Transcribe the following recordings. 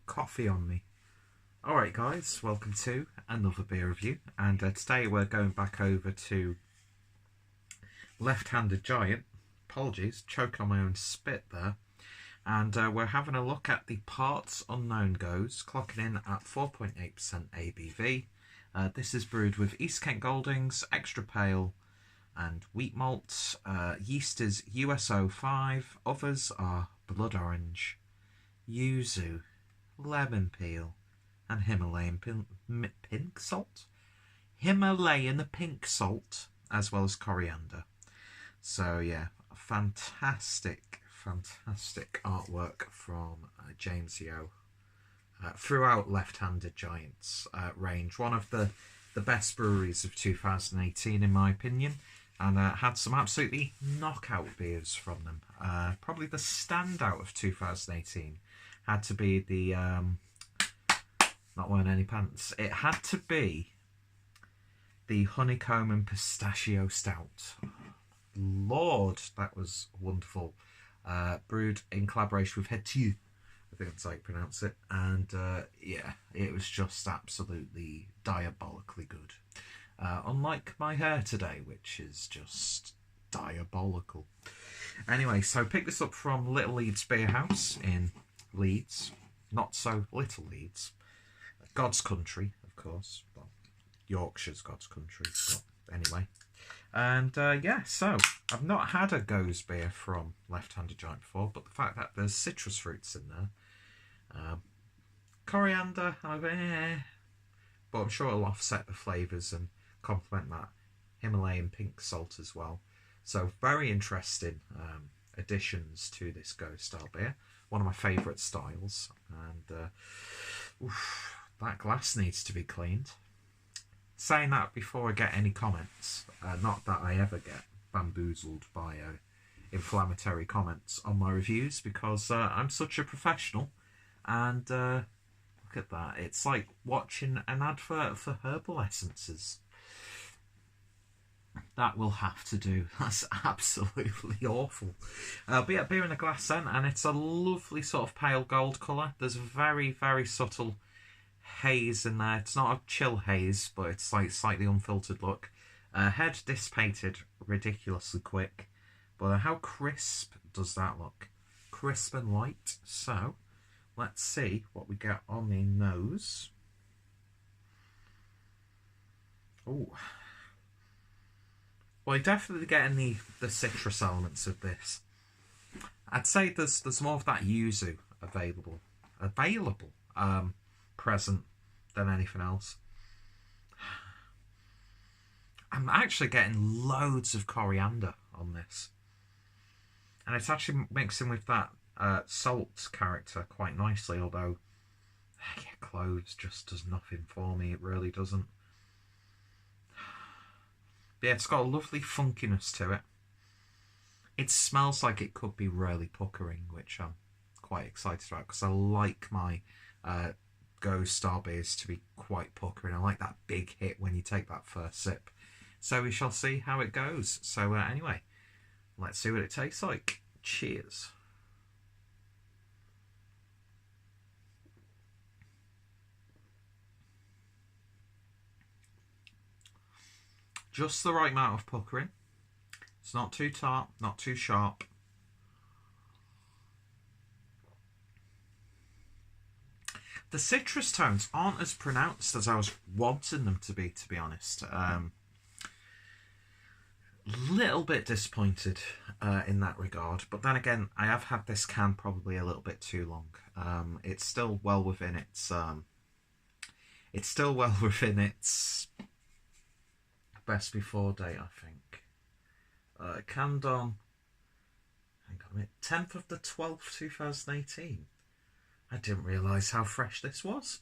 coffee on me. Alright guys, welcome to another beer review, and today we're going back over to Left-Handed Giant. Apologies, choking on my own spit there. And we're having a look at the Parts Unknown Gose, clocking in at 4.8% ABV. This is brewed with East Kent Goldings, extra pale and wheat malt. Yeast is USO5, others are blood orange, yuzu, lemon peel, and Himalayan pink salt? Himalayan pink salt, as well as coriander. So yeah, fantastic artwork from James Yeo throughout Left-Handed Giant's range. One of the best breweries of 2018 in my opinion, and had some absolutely knockout beers from them. Probably the standout of 2018 had to be the not wearing any pants. It had to be the honeycomb and pistachio stout. Lord, that was wonderful. Brewed in collaboration with Head Tea, I think that's how you pronounce it. And yeah, it was just absolutely diabolically good. Unlike my hair today, which is just diabolical. Anyway, so pick this up from Little Leeds Beer House in Leeds. Not so little Leeds. God's country, of course. Well, Yorkshire's God's country, but anyway. And yeah, so I've not had a Gose beer from Left-Handed Giant before, but the fact that there's citrus fruits in there, coriander, but I'm sure it'll offset the flavours and complement that Himalayan pink salt as well. So very interesting additions to this Gose style beer. One of my favourite styles, and that glass needs to be cleaned. Saying that before I get any comments, not that I ever get bamboozled by inflammatory comments on my reviews, because I'm such a professional, and look at that, it's like watching an advert for herbal essences. That will have to do. That's absolutely awful. But yeah, beer in a glass then, and it's a lovely sort of pale gold colour. There's a very subtle haze in there. It's not a chill haze, but it's like slightly unfiltered look. Head dissipated ridiculously quick, but how crisp does that look? Crisp and light. So let's see what we get on the nose. Oh, well, you're definitely getting the citrus elements of this. I'd say there's more of that yuzu available present than anything else. I'm actually getting loads of coriander on this, and it's actually mixing with that salt character quite nicely, although yeah, cloves just does nothing for me. It really doesn't. But yeah, it's got a lovely funkiness to it. It smells like it could be really puckering, which I'm quite excited about, because I like my Gose style beers to be quite puckering. I like that big hit when you take that first sip. So we shall see how it goes. So anyway, let's see what it tastes like. Cheers. Just the right amount of puckering. It's not too tart, not too sharp. The citrus tones aren't as pronounced as I was wanting them to be honest. Little bit disappointed in that regard, but then again, I have had this can probably a little bit too long. It's still well within its best before date, I think. Canned on, hang on a minute, 10th of the 12th, 2018. I didn't realise how fresh this was.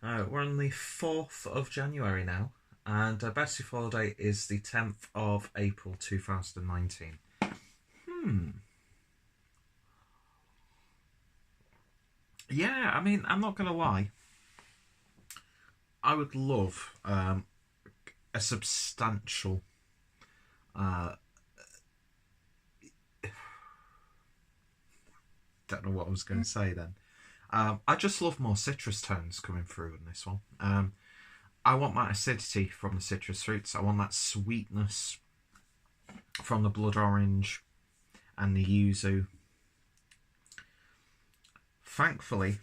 We're on the 4th of January now, and best before date is the 10th of April 2019. Yeah, I mean, I'm not going to lie. I would love a substantial don't know what I was going to say then. I just love more citrus tones coming through in this one. I want that acidity from the citrus fruits. I want that sweetness from the blood orange and the yuzu. Thankfully,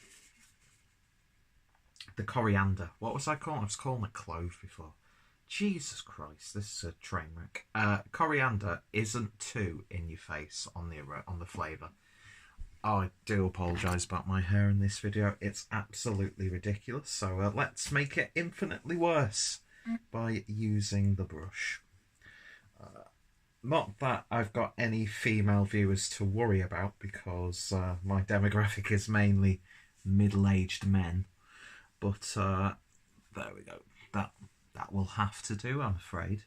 the coriander. What was I calling? I was calling it clove before. Jesus Christ, this is a train wreck. Coriander isn't too in your face on the flavour. I do apologise about my hair in this video. It's absolutely ridiculous. So let's make it infinitely worse by using the brush. Not that I've got any female viewers to worry about, because my demographic is mainly middle-aged men. But there we go. That will have to do, I'm afraid.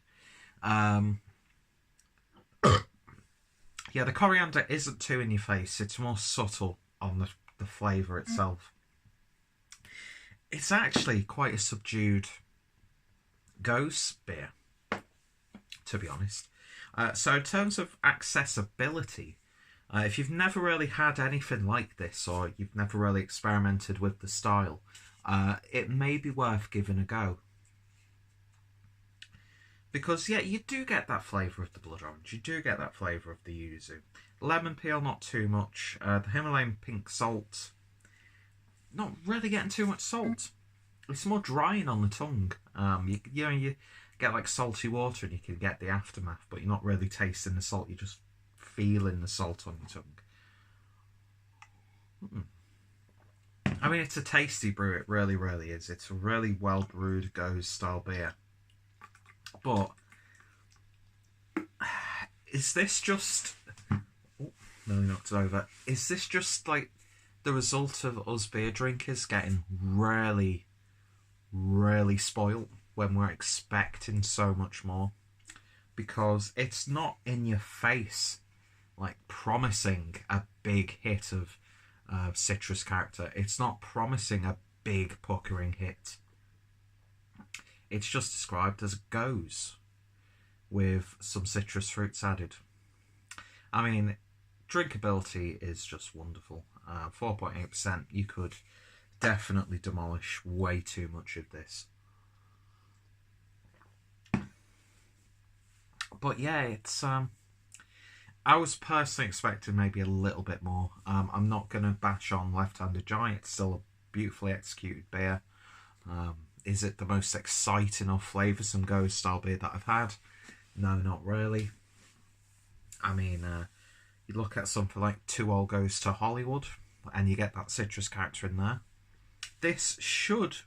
Yeah, the coriander isn't too in your face. It's more subtle on the flavour itself. It's actually quite a subdued Gose beer, to be honest. So in terms of accessibility, if you've never really had anything like this, or you've never really experimented with the style, it may be worth giving a go. Because, yeah, you do get that flavour of the blood orange. You do get that flavour of the yuzu. Lemon peel, not too much. The Himalayan pink salt, not really getting too much salt. It's more drying on the tongue. You get like salty water and you can get the aftermath, but you're not really tasting the salt. You're just feeling the salt on your tongue. I mean, it's a tasty brew. It really, really is. It's a really well brewed Gose style beer. But is this just... Oh, nearly knocked it over. Is this just like the result of us beer drinkers getting really, really spoiled when we're expecting so much more? Because it's not in your face, like promising a big hit of citrus character. It's not promising a big puckering hit. It's just described as Gose with some citrus fruits added. I mean, drinkability is just wonderful. 4.8%, you could definitely demolish way too much of this. But yeah, it's... I was personally expecting maybe a little bit more. I'm not going to bash on Left-Handed Giant. It's still a beautifully executed beer. Is it the most exciting or flavoursome Gose style beer that I've had? No, not really. I mean, you look at something like Too Old Goes to Hollywood, and you get that citrus character in there. This should,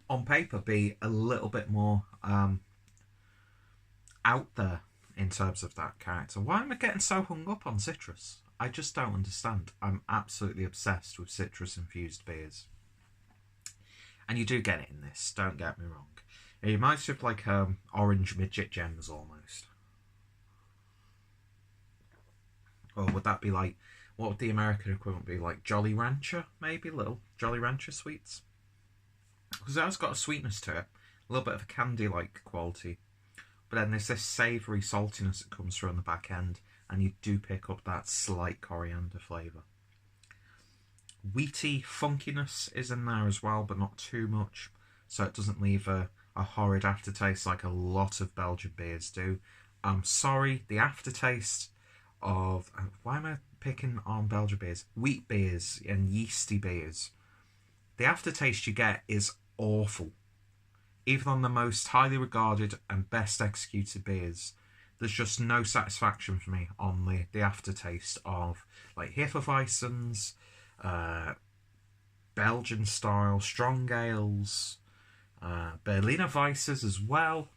on paper, be a little bit more out there in terms of that character. Why am I getting so hung up on citrus? I just don't understand. I'm absolutely obsessed with citrus-infused beers. And you do get it in this, don't get me wrong. It reminds me of like orange midget gems almost. Or would that be like, what would the American equivalent be? Like Jolly Rancher, maybe? Little Jolly Rancher sweets? Because it has got a sweetness to it. A little bit of a candy-like quality. But then there's this savoury saltiness that comes through on the back end. And you do pick up that slight coriander flavour. Wheaty funkiness is in there as well, but not too much, so it doesn't leave a horrid aftertaste like a lot of Belgian beers do. I'm sorry, the aftertaste of... why am I picking on Belgian beers? Wheat beers and yeasty beers. The aftertaste you get is awful. Even on the most highly regarded and best executed beers, there's just no satisfaction for me on the aftertaste of like Hefeweizens, Belgian style strong ales, Berliner Weisses as well,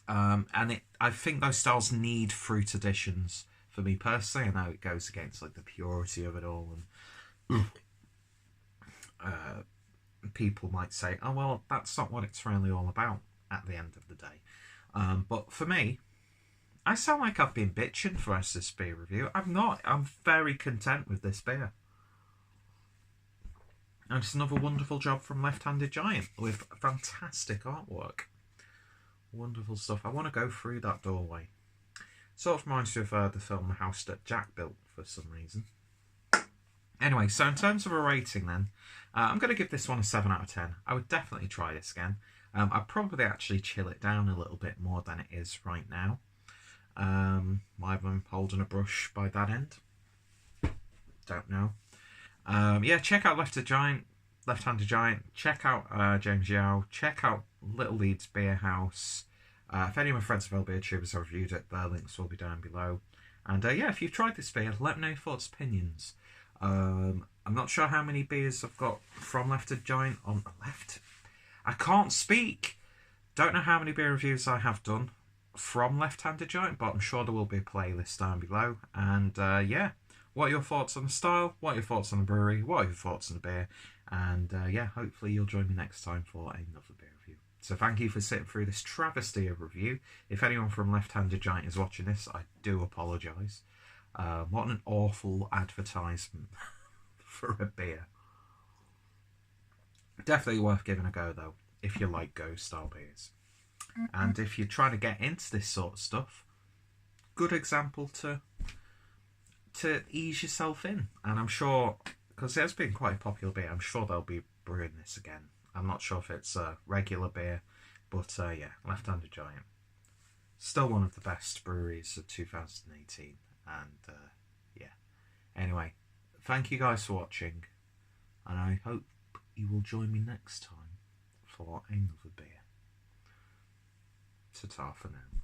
and I think those styles need fruit additions for me personally. I know it goes against like the purity of it all, and people might say, oh well, that's not what it's really all about at the end of the day. But for me, I sound like I've been bitching for us this beer review. I'm not. I'm very content with this beer. And it's another wonderful job from Left-Handed Giant with fantastic artwork. Wonderful stuff. I want to go through that doorway. Sort of reminds me of the film The House That Jack Built for some reason. Anyway, so in terms of a rating then, I'm going to give this one a 7 out of 10. I would definitely try this again. I'd probably actually chill it down a little bit more than it is right now. Might have been holding a brush by that end. Don't know. Yeah, check out Left-Handed Giant. Check out James Yeo. Check out Little Leeds Beer House. If any of my friends of L Beer Tubers have reviewed it, their links will be down below. And yeah, if you've tried this beer, let me know your thoughts, opinions. I'm not sure how many beers I've got from Left-Handed Giant on the left. I can't speak. Don't know how many beer reviews I have done from Left-Handed Giant, but I'm sure there will be a playlist down below. And yeah, what are your thoughts on the style? What are your thoughts on the brewery? What are your thoughts on the beer? And yeah, hopefully you'll join me next time for another beer review. So thank you for sitting through this travesty of review. If anyone from Left-Handed Giant is watching this, I do apologise. What an awful advertisement for a beer. Definitely worth giving a go though, if you like Gose style beers. And if you're trying to get into this sort of stuff, good example to ease yourself in. And I'm sure, because it has been quite a popular beer, I'm sure they'll be brewing this again. I'm not sure if it's a regular beer, but yeah, Left-Handed Giant. Still one of the best breweries of 2018. And yeah, anyway, thank you guys for watching, and I hope you will join me next time for another beer. Ta-ta for now.